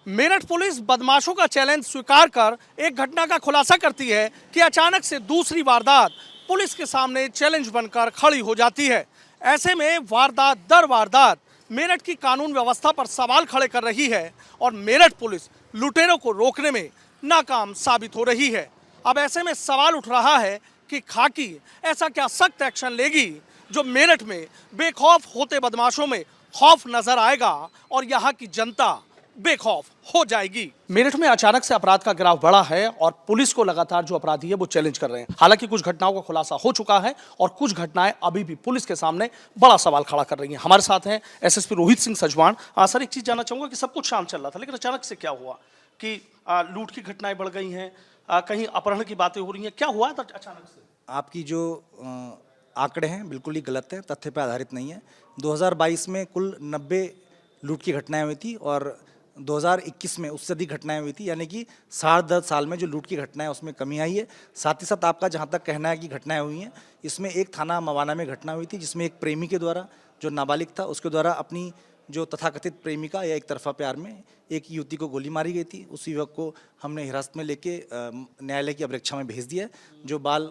Meerut police बदमाशों का challenge स्वीकार कर एक घटना का खुलासा करती है कि अचानक से दूसरी वारदात पुलिस के सामने चैलेंज बनकर खड़ी हो जाती है। ऐसे में वारदात दर वारदात मेरठ की कानून व्यवस्था पर सवाल खड़े कर रही है और मेरठ पुलिस लुटेरों को रोकने में नाकाम साबित हो रही है। अब ऐसे में सवाल उठ रहा है कि खाकी ऐसा क्या सख्त एक्शन लेगी जो मेरठ में बेखौफ होते बदमाशों में खौफ नजर आएगा और यहाँ की जनता बेखौफ हो जाएगी। मेरठ में अचानक से अपराध का गिराव बढ़ा है और पुलिस को लगातार जो अपराधी है वो चैलेंज कर रहे हैं। हालांकि कुछ घटनाओं का खुलासा हो चुका है और कुछ घटनाएं अभी भी पुलिस के सामने बड़ा सवाल खड़ा कर रही हैं। हमारे साथ हैं एसएसपी रोहित सिंह सजवान। सर, एक चीज जानना चाहूंगा कि सब कुछ शांत चल रहा था, लेकिन अचानक से क्या हुआ कि लूट की घटनाएं बढ़ गई हैं, कहीं अपहरण की बातें हो रही हैं, क्या हुआ था अचानक से? आपकी जो आंकड़े हैं बिल्कुल ही गलत हैं, तथ्य पर आधारित नहीं है। 2022 में कुल 90 लूट की घटनाएं हुई थी और 2021 में उससे अधिक घटनाएं हुई थी, यानी कि 7-10 साल में जो लूट की घटनाएं उसमें कमी आई है। साथ ही साथ आपका जहां तक कहना है कि घटनाएं हुई हैं, इसमें एक थाना मवाना में घटना हुई थी जिसमें एक प्रेमी के द्वारा, जो नाबालिग था, उसके द्वारा अपनी जो तथाकथित प्रेमिका या एक तरफा प्यार में एक युवती को गोली मारी गई थी। उस युवक को हमने हिरासत में लेके न्यायालय की अभिरक्षा में भेज दिया है, जो बाल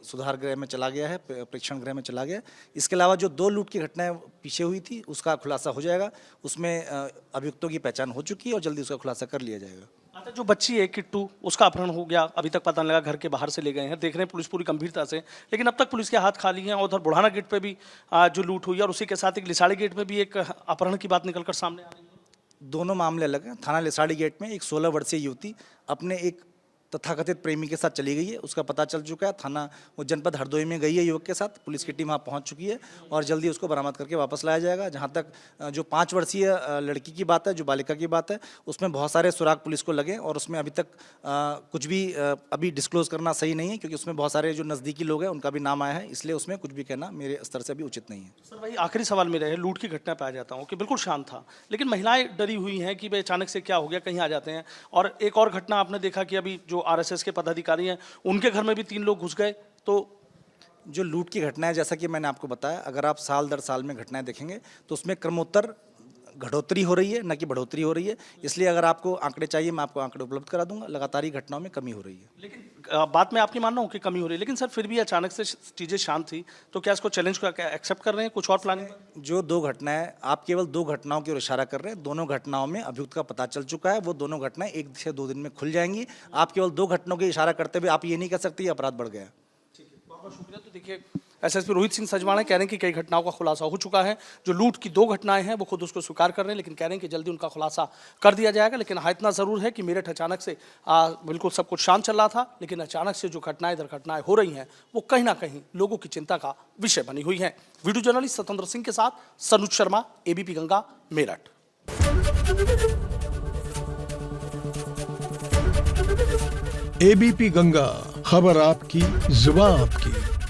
सुधार गृह में चला गया है, प्रेक्षण गृह में चला गया है। इसके अलावा जो 2 लूट की घटनाएं पीछे हुई थी उसका खुलासा हो जाएगा। उसमें अभियुक्तों की पहचान हो चुकी है और जल्दी उसका खुलासा कर लिया जाएगा। अच्छा, जो बच्ची है किट्टू, उसका अपहरण हो गया, अभी तक पता नहीं लगा, घर के बाहर से ले गए हैं, देख रहे हैं पुलिस पूरी गंभीरता से, लेकिन अब तक पुलिस के हाथ खाली हैं। और उधर बुढ़ाना गेट पे भी जो लूट हुई और उसी के साथ एक लिसाड़ी गेट में भी एक अपहरण की बात निकलकर सामने आ रही है। दोनों मामले अलग हैं। थाना लिसाड़ी गेट में एक 16 वर्षीय युवती अपने एक तथाकथित प्रेमी के साथ चली गई है, उसका पता चल चुका है। थाना वो जनपद हरदोई में गई है युवक के साथ, पुलिस की टीम वहाँ पहुँच चुकी है और जल्दी उसको बरामद करके वापस लाया जाएगा। जहाँ तक जो 5 वर्षीय लड़की की बात है, जो बालिका की बात है, उसमें बहुत सारे सुराग पुलिस को लगे और उसमें अभी तक कुछ भी अभी डिस्क्लोज करना सही नहीं है, क्योंकि उसमें बहुत सारे जो नज़दीकी लोग हैं उनका भी नाम आया है, इसलिए उसमें कुछ भी कहना मेरे स्तर से अभी उचित नहीं है। सर, भाई आखिरी सवाल मेरा है, लूट की घटना पे आ जाता हूँ कि बिल्कुल शांत था, लेकिन महिलाएं डरी हुई हैं कि भाई अचानक से क्या हो गया, कहीं आ जाते हैं। और एक और घटना आपने देखा कि अभी जो आरएसएस के पदाधिकारी हैं उनके घर में भी 3 लोग घुस गए। तो जो लूट की घटनाएं, जैसा कि मैंने आपको बताया, अगर आप साल दर साल में घटनाएं देखेंगे तो उसमें क्रमोत्तर घटोतरी हो रही है, न कि बढ़ोतरी हो रही है। इसलिए अगर आपको आंकड़े चाहिए मैं आपको आंकड़े उपलब्ध करा दूंगा। लगातार ही घटनाओं में कमी हो रही है। लेकिन बात मैं आपकी मान रहा हूँ कि कमी हो रही है, लेकिन सर फिर भी अचानक से चीज़ें शांत थी, तो क्या इसको चैलेंज को एक्सेप्ट कर रहे हैं? कुछ और प्लानिंग? जो 2 घटनाएं, आप केवल 2 घटनाओं की ओर इशारा कर रहे हैं। दोनों घटनाओं में अभियुक्त का पता चल चुका है। वो दोनों घटनाएं 1 से 2 दिन में खुल जाएंगी। आप केवल 2 घटनाओं की इशारा करते हुए आप ये नहीं कह सकते अपराध बढ़ गया। ठीक है, बहुत बहुत शुक्रिया। तो देखिए, एसएसपी रोहित सिंह सजवान कह रहे हैं कि कई घटनाओं का खुलासा हो चुका है। जो लूट की 2 घटनाएं हैं वो खुद उसको स्वीकार कर रहे हैं, लेकिन कह रहे हैं कि जल्दी उनका खुलासा कर दिया जाएगा। लेकिन हाँ, इतना जरूर है कि मेरठ अचानक से बिल्कुल सब कुछ शांत चल रहा था, लेकिन अचानक से जो घटनाएं दर घटनाएं हो रही हैं वो कहीं ना कहीं लोगों की चिंता का विषय बनी हुई है। वीडियो जर्नलिस्ट स्वतंत्र सिंह के साथ सनुज शर्मा, एबीपी गंगा, मेरठ। एबीपी गंगा, खबर आपकी, जुबान आपकी।